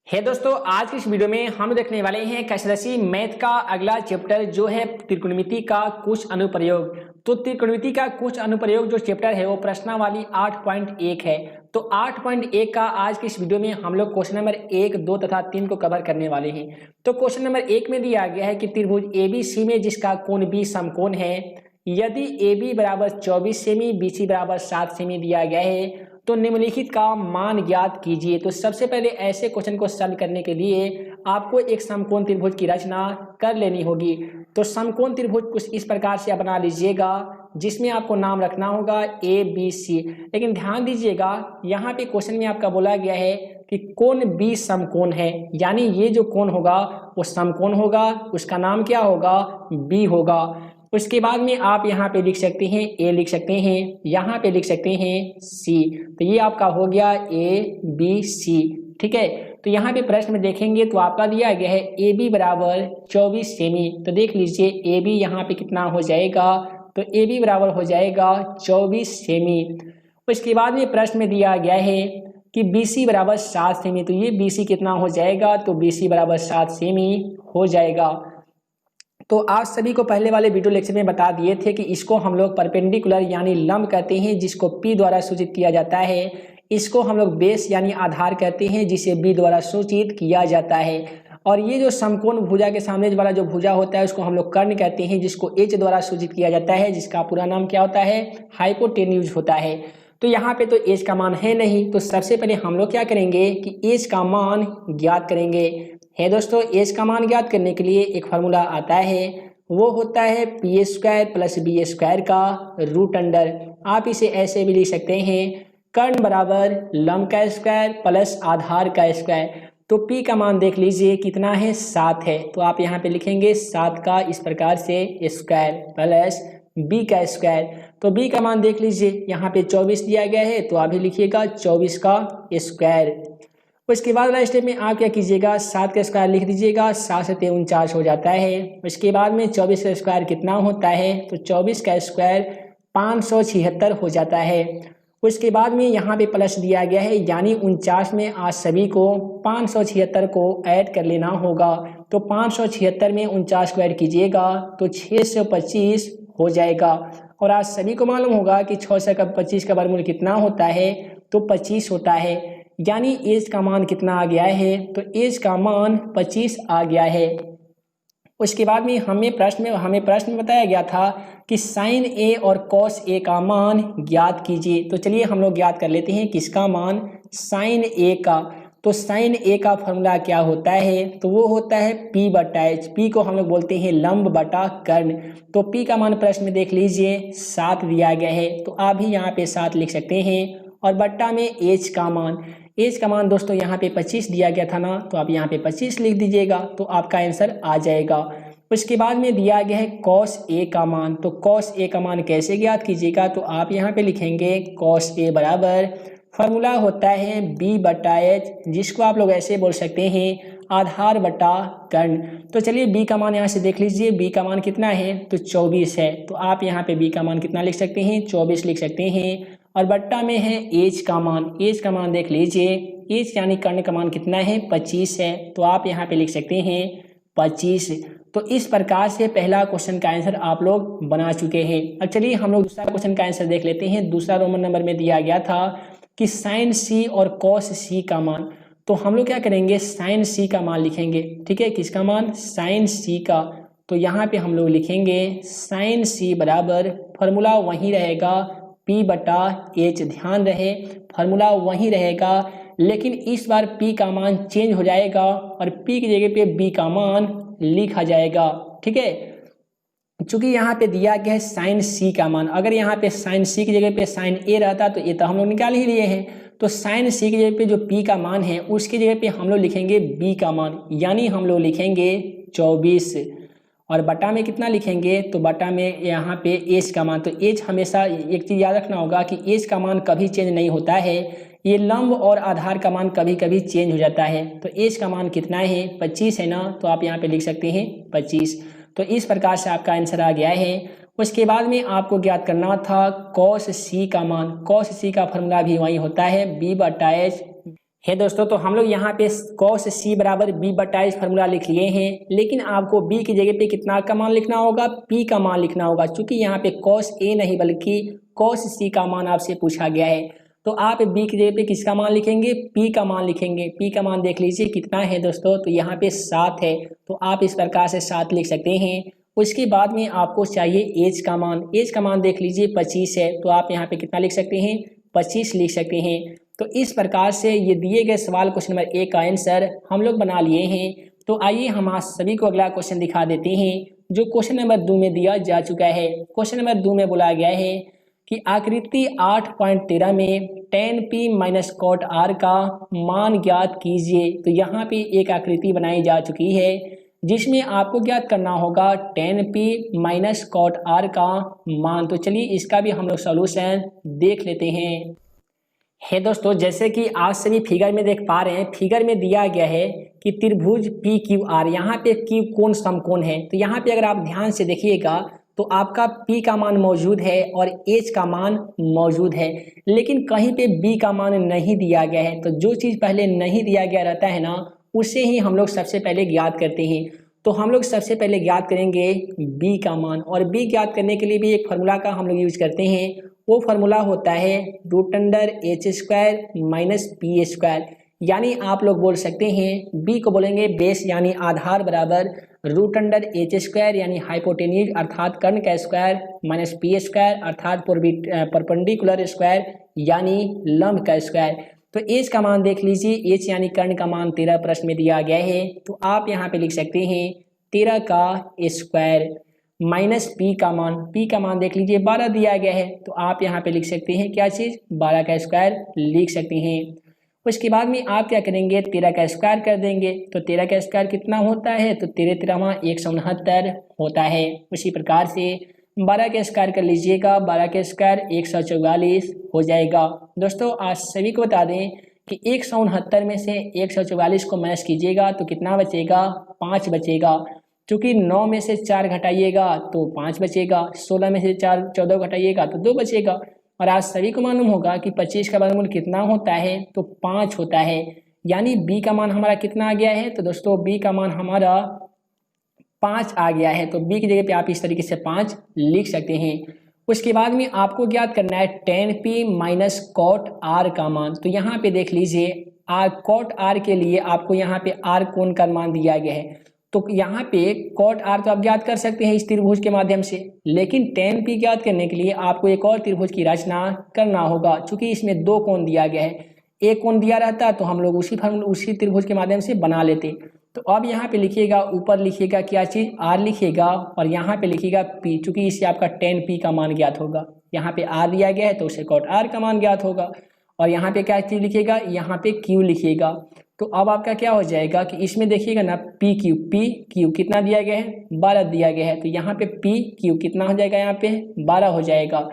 है दोस्तों, आज की इस वीडियो में हम देखने वाले हैं कैशरसी मैथ का अगला चैप्टर जो है त्रिकोणमिति का कुछ अनुप्रयोग। तो त्रिकोणमिति का कुछ अनुप्रयोग जो चैप्टर है वो प्रश्नावली 8.1 है। तो 8.1 का आज की इस वीडियो में हम लोग क्वेश्चन नंबर 1, 2 तथा 3 को कवर करने वाले हैं। तो क्वेश्चन नंबर 1 में दिया गया है कि त्रिभुज ABC में जिसका कोण B समकोण है, यदि AB बराबर 24 सेमी, BC बराबर 7 सेमी दिया गया है तो निम्नलिखित का मान ज्ञात कीजिए। तो सबसे पहले ऐसे क्वेश्चन को सॉल्व करने के लिए आपको एक समकोण त्रिभुज की रचना कर लेनी होगी। तो समकोण त्रिभुज कुछ इस प्रकार से बना लीजिएगा जिसमें आपको नाम रखना होगा ABC। लेकिन ध्यान दीजिएगा, यहाँ पे क्वेश्चन में आपका बोला गया है कि कोण B समकोण है, यानी ये जो कोण होगा वो समकोण होगा, उसका नाम क्या होगा, B होगा। उसके बाद में आप यहाँ पे लिख सकते हैं A, लिख सकते हैं, यहाँ पे लिख सकते हैं C। तो ये आपका हो गया ABC, ठीक है। तो यहाँ पे प्रश्न में देखेंगे तो आपका दिया गया है AB बराबर 24 सेमी। तो देख लीजिए AB यहाँ पे कितना हो जाएगा, तो AB बराबर हो जाएगा 24 सेमी। उसके बाद में प्रश्न में दिया गया है कि BC बराबर 7 सेमी। तो ये BC कितना हो जाएगा, तो BC बराबर 7 सेमी हो जाएगा। तो आप सभी को पहले वाले वीडियो लेक्चर में बता दिए थे कि इसको हम लोग परपेंडिकुलर यानी लंब कहते हैं, जिसको P द्वारा सूचित किया जाता है। इसको हम लोग बेस यानी आधार कहते हैं, जिसे B द्वारा सूचित किया जाता है। और ये जो समकोण भुजा के सामने वाला जो भुजा होता है उसको हम लोग कर्ण कहते हैं, जिसको H द्वारा सूचित किया जाता है, जिसका पूरा नाम क्या होता है, हाइपोटेन्यूज होता है। तो यहाँ पे तो H का मान है नहीं, तो सबसे पहले हम लोग क्या करेंगे कि H का मान ज्ञात करेंगे। है दोस्तों, H का मान ज्ञात करने के लिए एक फार्मूला आता है, वो होता है P² प्लस B² का रूट अंडर। आप इसे ऐसे भी लिख सकते हैं, कर्ण बराबर लंब का स्क्वायर प्लस आधार का स्क्वायर। तो P का मान देख लीजिए कितना है, 7 है। तो आप यहाँ पे लिखेंगे 7 का इस प्रकार से स्क्वायर प्लस B का स्क्वायर। तो B का मान देख लीजिए यहाँ पे 24 दिया गया है, तो आप भी लिखिएगा 24 का स्क्वायर। उसके बाद वाला स्टेप में आप क्या कीजिएगा, 7 का स्क्वायर लिख दीजिएगा, 7 से 49 हो जाता है। उसके बाद में 24 का स्क्वायर कितना होता है, तो 24 का स्क्वायर 576 हो जाता है। उसके बाद में यहाँ पे प्लस दिया गया है, यानी 49 में आज सभी को 576 को ऐड कर लेना होगा। तो 576 में 49 को ऐड कीजिएगा तो 625 हो जाएगा। और आज सभी को मालूम होगा कि 6 से 25 का वर्गमूल कितना होता है, तो 25 होता है। यानी एज का मान कितना आ गया है, तो एज का मान 25 आ गया है। उसके बाद में हमें प्रश्न में बताया गया था कि साइन ए और कॉस ए का मान ज्ञात कीजिए। तो चलिए हम लोग ज्ञात कर लेते हैं किसका मान, साइन ए का। तो साइन ए का फॉर्मूला क्या होता है, तो वो होता है P/H। P को हम लोग बोलते हैं लंब बटा कर्ण। तो P का मान प्रश्न में देख लीजिए 7 दिया गया है, तो आप भी यहाँ पे 7 लिख सकते हैं। और बट्टा में H का मान दोस्तों यहाँ पे 25 दिया गया था ना, तो आप यहाँ पे 25 लिख दीजिएगा, तो आपका आंसर आ जाएगा। उसके बाद में दिया गया है कॉस ए का मान। तो कॉस ए का मान कैसे ज्ञात कीजिएगा, तो आप यहाँ पे लिखेंगे कॉस ए बराबर फॉर्मूला होता है B/H, जिसको आप लोग ऐसे बोल सकते हैं आधार बटा कर्ण। तो चलिए B का मान यहाँ से देख लीजिए, B का मान कितना है, तो 24 है। तो आप यहाँ पे B का मान कितना लिख सकते हैं, 24 लिख सकते हैं। और बट्टा में है H का मान देख लीजिए, H यानी कर्ण का मान कितना है, 25 है। तो आप यहाँ पे लिख सकते हैं 25। तो इस प्रकार से पहला क्वेश्चन का आंसर आप लोग बना चुके हैं। अब चलिए हम लोग दूसरा क्वेश्चन का आंसर देख लेते हैं। दूसरा रोमन नंबर में दिया गया था कि साइन C और कॉस C का मान। तो हम लोग क्या करेंगे, साइन C का मान लिखेंगे, ठीक है। किसका मान, साइन C का। तो यहाँ पे हम लोग लिखेंगे साइन C बराबर फॉर्मूला वही रहेगा P/H। ध्यान रहे फार्मूला वही रहेगा, लेकिन इस बार P का मान चेंज हो जाएगा और P की जगह पे B का मान लिखा जाएगा, ठीक है। चूंकि यहाँ पे दिया गया है साइन C का मान, अगर यहाँ पे साइन C की जगह पे साइन A रहता तो ये तो हम लोग निकाल ही लिए हैं। तो साइन C की जगह पे जो P का मान है उसकी जगह पे हम लोग लिखेंगे B का मान, यानी हम लोग लिखेंगे 24। और बटा में कितना लिखेंगे, तो बटा में यहाँ पे एज का मान। तो एज हमेशा एक चीज़ याद रखना होगा कि एज का मान कभी चेंज नहीं होता है, ये लंब और आधार का मान कभी कभी चेंज हो जाता है। तो एज का मान कितना है, 25 है ना, तो आप यहाँ पे लिख सकते हैं 25। तो इस प्रकार से आपका आंसर आ गया है। उसके बाद में आपको ज्ञात करना था कॉस C का मान। कॉस C का फॉर्मूला भी वही होता है B/H, है दोस्तों, तो हम लोग यहाँ पे cos c बराबर b बटा इस फार्मूला लिख लिए हैं, लेकिन आपको b की जगह पे कितना का मान लिखना होगा, p का मान लिखना होगा, क्योंकि यहाँ पे cos a नहीं बल्कि cos c का मान आपसे पूछा गया है। तो आप b की जगह पे किसका मान लिखेंगे, p का मान लिखेंगे। p का मान देख लीजिए कितना है दोस्तों, तो यहाँ पे 7 है, तो आप इस प्रकार से 7 लिख सकते हैं। उसके बाद में आपको चाहिए एज का मान, एज का मान देख लीजिए 25 है, तो आप यहाँ पे कितना लिख सकते हैं, 25 लिख सकते हैं। तो इस प्रकार से ये दिए गए सवाल क्वेश्चन नंबर 1 का आंसर हम लोग बना लिए हैं। तो आइए हम आज सभी को अगला क्वेश्चन दिखा देते हैं, जो क्वेश्चन नंबर 2 में दिया जा चुका है। क्वेश्चन नंबर 2 में बोला गया है कि आकृति 8.13 में tan p minus cot r का मान ज्ञात कीजिए। तो यहाँ पे एक आकृति बनाई जा चुकी है जिसमें आपको ज्ञात करना होगा tan p minus cot r का मान। तो चलिए इसका भी हम लोग सॉल्यूशन देख लेते हैं। है दोस्तों, जैसे कि आप सभी फिगर में देख पा रहे हैं, फिगर में दिया गया है कि त्रिभुज पी क्यू आर, यहाँ पे क्यू कोण समकोण है। तो यहाँ पे अगर आप ध्यान से देखिएगा तो आपका P का मान मौजूद है और H का मान मौजूद है, लेकिन कहीं पे B का मान नहीं दिया गया है। तो जो चीज़ पहले नहीं दिया गया रहता है ना, उसे ही हम लोग सबसे पहले ज्ञात करते हैं। तो हम लोग सबसे पहले ज्ञात करेंगे B का मान, और B ज्ञात करने के लिए भी एक फार्मूला का हम लोग यूज करते हैं। वो फार्मूला होता है √h² माइनस p², यानी आप लोग बोल सकते हैं B को बोलेंगे बेस यानी आधार बराबर √h² यानी हाइपोटेन्यूज अर्थात कर्ण का स्क्वायर माइनस p² अर्थात परपेंडिकुलर स्क्वायर यानी लंब का स्क्वायर। तो एच का मान देख लीजिए, एच यानी कर्ण का मान 13 प्रश्न में दिया गया है। तो आप यहाँ पे लिख सकते हैं 13 का स्क्वायर माइनस p का मान देख लीजिए 12 दिया गया है। तो आप यहाँ पे लिख सकते हैं क्या चीज़, 12 का स्क्वायर लिख सकते हैं। उसके बाद में आप क्या करेंगे, 13 का स्क्वायर कर देंगे। तो 13 का स्क्वायर कितना होता है, तो 13 169 होता है। उसी प्रकार से 12 का स्क्वायर कर लीजिएगा, 12 का स्क्वायर 144 हो जाएगा। दोस्तों आज सभी को बता दें कि 169 में से 144 को माइनस कीजिएगा तो कितना बचेगा, 5 बचेगा। चूँकि 9 में से 4 घटाइएगा तो 5 बचेगा, 16 में से 14 घटाइएगा तो 2 बचेगा। और आज सभी को मालूम होगा कि 25 का वर्गमूल कितना होता है, तो 5 होता है। यानी B का मान हमारा कितना आ गया है, तो दोस्तों B का मान हमारा 5 आ गया है। तो B की जगह पे आप इस तरीके से 5 लिख सकते हैं। उसके बाद में आपको ज्ञात करना है tan p minus cot r का मान। तो यहाँ पे देख लीजिए कॉट r के लिए आपको यहाँ पे r कोण का मान दिया गया है। तो यहाँ पे कॉट r तो आप ज्ञात कर सकते हैं इस त्रिभुज के माध्यम से, लेकिन tan p ज्ञात करने के लिए आपको एक और त्रिभुज की रचना करना होगा। चूंकि इसमें 2 कोण दिया गया है, एक कोण दिया रहता तो हम लोग उसी त्रिभुज के माध्यम से बना लेते। तो अब यहाँ पे लिखिएगा, ऊपर लिखिएगा क्या चीज़, r लिखिएगा और यहाँ पे लिखिएगा p, चूंकि इससे आपका tan p का मान ज्ञात होगा। यहाँ पे r दिया गया है तो उससे कॉट r का मान ज्ञात होगा। और यहाँ पे क्या चीज़ लिखिएगा, यहाँ पे q लिखिएगा। तो अब आपका क्या हो जाएगा कि इसमें देखिएगा ना पी क्यू कितना दिया गया है, 12 दिया गया है। तो यहाँ पे पी क्यू कितना हो जाएगा, यहाँ पे 12 हो जाएगा।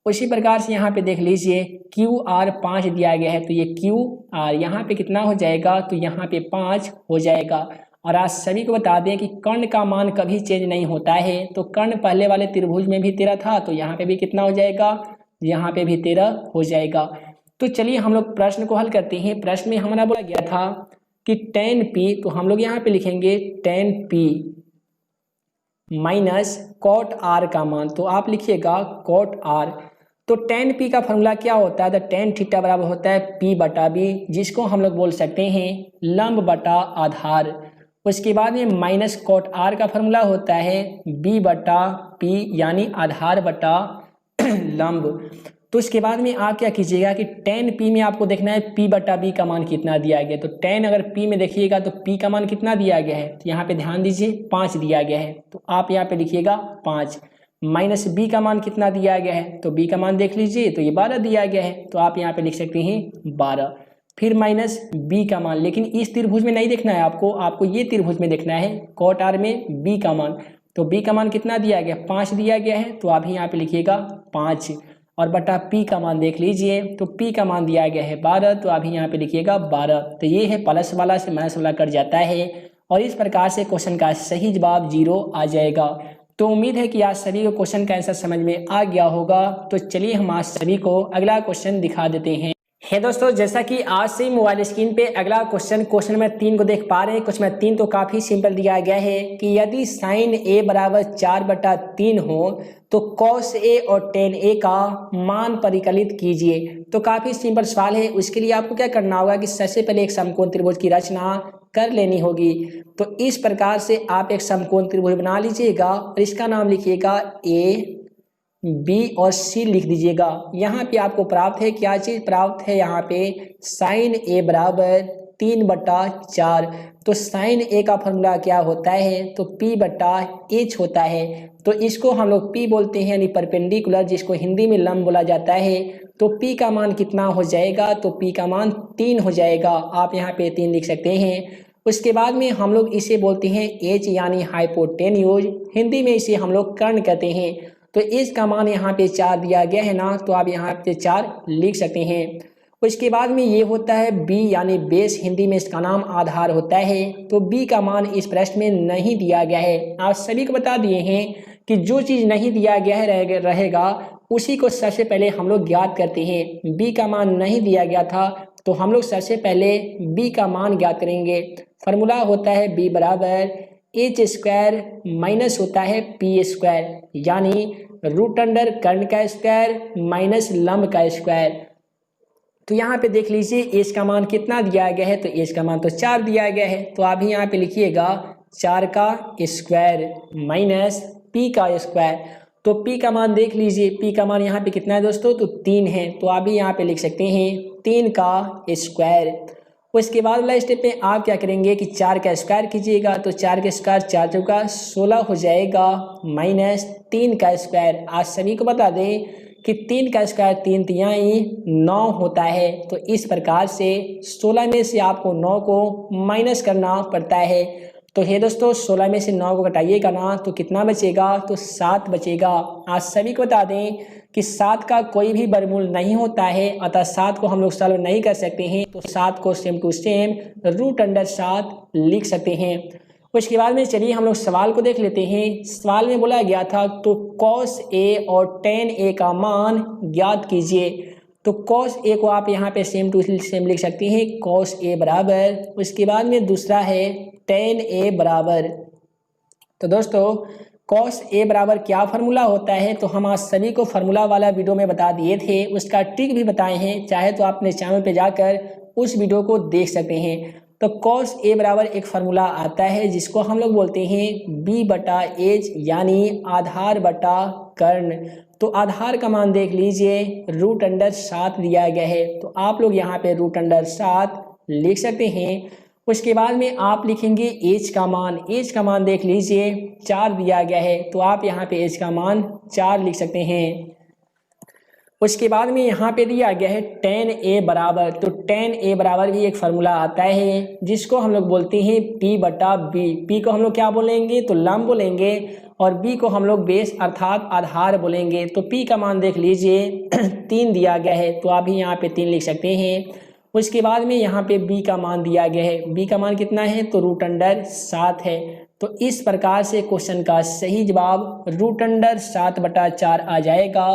उसी प्रकार से यहाँ पे देख लीजिए क्यू आर 5 दिया गया है, तो ये क्यू आर यहाँ पे कितना हो जाएगा, तो यहाँ पे 5 हो जाएगा। और आज सभी को बता दें कि कर्ण का मान कभी चेंज नहीं होता है। तो कर्ण पहले वाले त्रिभुज में भी 13 था, तो यहाँ पे भी कितना हो जाएगा, यहाँ पे भी 13 हो जाएगा। तो चलिए हम लोग प्रश्न को हल करते हैं। प्रश्न में हमारा बोला गया था कि tan p, तो हम लोग यहाँ पे लिखेंगे tan p minus cot r का मान। तो आप लिखिएगा कॉट r। तो tan p का फॉर्मूला क्या होता है, तो tan थीटा बराबर होता है p बटा b, जिसको हम लोग बोल सकते हैं लंब बटा आधार। उसके बाद में माइनस कॉट r का फॉर्मूला होता है b बटा p यानी आधार बटा लंब। तो इसके बाद में आप क्या कीजिएगा कि tan p में आपको देखना है p बटा b का मान कितना दिया गया। तो tan अगर p में देखिएगा तो p का मान कितना दिया गया है, तो यहाँ पे ध्यान दीजिए 5 दिया गया है। तो आप यहाँ पे लिखिएगा 5 माइनस b का मान कितना दिया गया है, तो b का मान देख लीजिए तो ये 12 दिया गया है। तो आप यहाँ पे लिख सकते हैं 12, फिर माइनस b का मान। लेकिन इस त्रिभुज में नहीं देखना है आपको ये त्रिभुज में देखना है कॉट r में b का मान। तो b का मान कितना दिया गया, 5 दिया गया है। तो आप ही यहाँ पे लिखिएगा 5 और बटा p का मान देख लीजिए, तो p का मान दिया गया है 12, तो अभी यहाँ पे लिखिएगा 12। तो ये है प्लस वाला से माइनस वाला कट जाता है और इस प्रकार से क्वेश्चन का सही जवाब 0 आ जाएगा। तो उम्मीद है कि आज सभी को क्वेश्चन का आंसर समझ में आ गया होगा। तो चलिए हम आज सभी को अगला क्वेश्चन दिखा देते हैं। है दोस्तों, जैसा कि आज से मोबाइल स्क्रीन पे अगला क्वेश्चन नंबर 3 को देख पा रहे हैं। क्वेश्चन नंबर 3 तो काफ़ी सिंपल दिया गया है कि यदि साइन ए बराबर 4/3 हो तो कॉस ए और टेन ए का मान परिकलित कीजिए। तो काफ़ी सिंपल सवाल है। उसके लिए आपको क्या करना होगा कि सबसे पहले एक समकोण त्रिभुज की रचना कर लेनी होगी। तो इस प्रकार से आप एक समकोण त्रिभुज बना लीजिएगा और इसका नाम लिखिएगा ए, बी और सी लिख दीजिएगा। यहाँ पे आपको प्राप्त है, क्या चीज़ प्राप्त है यहाँ पे, साइन ए बराबर 3/4। तो साइन ए का फॉर्मूला क्या होता है, तो P/H होता है। तो इसको हम लोग P बोलते हैं, यानी परपेंडिकुलर, जिसको हिंदी में लंब बोला जाता है। तो P का मान कितना हो जाएगा, तो P का मान 3 हो जाएगा। आप यहाँ पे 3 लिख सकते हैं। उसके बाद में हम लोग इसे बोलते हैं H यानी हाइपोटेन्यूज, हिंदी में इसे हम लोग कर्ण कहते हैं। तो इसका मान यहाँ पे 4 दिया गया है ना, तो आप यहाँ पे 4 लिख सकते हैं। उसके बाद में ये होता है बी यानी बेस, हिंदी में इसका नाम आधार होता है। तो बी का मान इस प्रश्न में नहीं दिया गया है। आप सभी को बता दिए हैं कि जो चीज़ नहीं दिया गया है रहेगा उसी को सबसे पहले हम लोग ज्ञात करते हैं। बी का मान नहीं दिया गया था तो हम लोग सबसे पहले बी का मान ज्ञात करेंगे। फॉर्मूला होता है बी बराबर H² माइनस होता है P², यानी √अंडर कर्ण का स्क्वायर माइनस लंब का स्क्वायर। तो यहाँ पे देख लीजिए एच का मान कितना दिया गया है, तो एच का मान तो 4 दिया गया है। तो आप यहाँ पे लिखिएगा 4 का स्क्वायर माइनस P का स्क्वायर। तो P का मान देख लीजिए, P का मान यहाँ पे कितना है दोस्तों, तो 3 है। तो आप भी यहाँ पे लिख सकते हैं 3 का स्क्वायर। उसके बाद वाला स्टेप में आप क्या करेंगे कि 4 का स्क्वायर कीजिएगा। तो 4 का स्क्वायर 4 चौका 16 हो जाएगा माइनस 3 का स्क्वायर। आज सभी को बता दें कि 3 का स्क्वायर 3 तिहाई 9 होता है। तो इस प्रकार से 16 में से आपको 9 को माइनस करना पड़ता है। तो हे दोस्तों 16 में से 9 को घटाइएगा ना, तो कितना बचेगा, तो 7 बचेगा। आज सभी को बता दें कि 7 का कोई भी वर्गमूल नहीं होता है, अतः 7 को हम लोग सॉल्व नहीं कर सकते हैं। तो 7 को सेम टू सेम √7 लिख सकते हैं। उसके बाद में चलिए हम लोग सवाल को देख लेते हैं। सवाल में बोला गया था तो cos A और tan A का मान ज्ञात कीजिए। तो cos A को आप यहाँ पे सेम टू सेम लिख सकते हैं, cos A बराबर, उसके बाद में दूसरा है tan A बराबर। तो दोस्तों cos A बराबर क्या फार्मूला होता है, तो हम आज सभी को फार्मूला वाला वीडियो में बता दिए थे, उसका ट्रिक भी बताए हैं। चाहे तो आपने चैनल पे जाकर उस वीडियो को देख सकते हैं। तो cos A बराबर एक फार्मूला आता है जिसको हम लोग बोलते हैं B/H, यानी आधार बटा कर्ण। तो आधार का मान देख लीजिए √7 दिया गया है। तो आप लोग यहाँ पे √7 लिख सकते हैं। उसके बाद में आप लिखेंगे H का मान। H का मान देख लीजिए 4 दिया गया है। तो आप यहाँ पे H का मान 4 लिख सकते हैं। उसके बाद में यहाँ पे दिया गया है tan A बराबर। तो tan A बराबर भी एक फार्मूला आता है जिसको हम लोग बोलते हैं P/B। P को हम लोग क्या बोलेंगे, तो लंब बोलेंगे, और B को हम लोग बेस अर्थात आधार बोलेंगे। तो P का मान देख लीजिए 3 दिया गया है। तो आप भी यहाँ पे 3 लिख सकते हैं। उसके बाद में यहाँ पे B का मान दिया गया है। B का मान कितना है, तो √7 है। तो इस प्रकार से क्वेश्चन का सही जवाब √7/4 आ जाएगा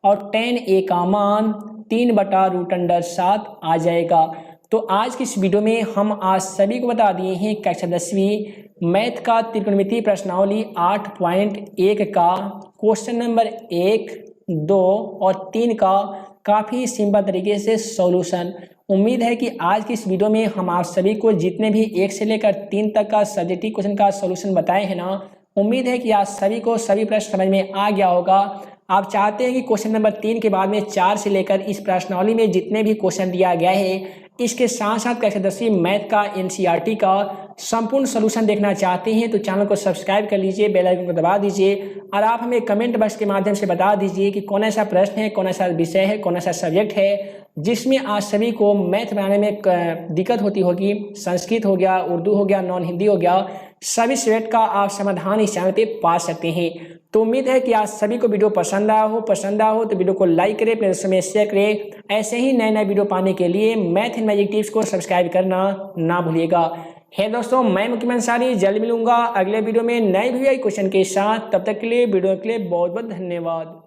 और tan A का मान 3/√7 आ जाएगा। तो आज की इस वीडियो में हम आज सभी को बता दिए हैं कक्षा 10वीं मैथ का त्रिकोणमितीय प्रश्नावली 8.1 का क्वेश्चन नंबर 1, 2 और 3 का काफ़ी सिंपल तरीके से सॉल्यूशन। उम्मीद है कि आज की इस वीडियो में हम आप सभी को जितने भी 1 से लेकर 3 तक का सब्जेक्टिव क्वेश्चन का सॉल्यूशन बताए हैं ना, उम्मीद है कि आज सभी को सभी प्रश्न समझ में आ गया होगा। आप चाहते हैं कि क्वेश्चन नंबर 3 के बाद में 4 से लेकर इस प्रश्नावली में जितने भी क्वेश्चन दिया गया है इसके साथ साथ कक्षा 10वीं मैथ का NCERT का संपूर्ण सॉल्यूशन देखना चाहते हैं तो चैनल को सब्सक्राइब कर लीजिए, बेल आइकन को दबा दीजिए और आप हमें कमेंट बॉक्स के माध्यम से बता दीजिए कि कौन ऐसा प्रश्न है, कौन ऐसा विषय है, कौन ऐसा सब्जेक्ट है जिसमें आज सभी को मैथ बनाने में दिक्कत होती होगी। संस्कृत हो गया, उर्दू हो गया, नॉन हिंदी हो गया, सभी सब्जेक्ट का आप समाधान इस चैनल पे पा सकते हैं। तो उम्मीद है कि आज सभी को वीडियो पसंद आया हो तो वीडियो को लाइक करें, अपने दोस्तों में शेयर करें। ऐसे ही नए नए वीडियो पाने के लिए मैथ एंड मैजिक टिप्स को सब्सक्राइब करना ना भूलिएगा। है दोस्तों, मैं मुकीम अंसारी जल्द मिलूंगा अगले वीडियो में नए क्वेश्चन के साथ। तब तक के लिए वीडियो के लिए बहुत बहुत धन्यवाद।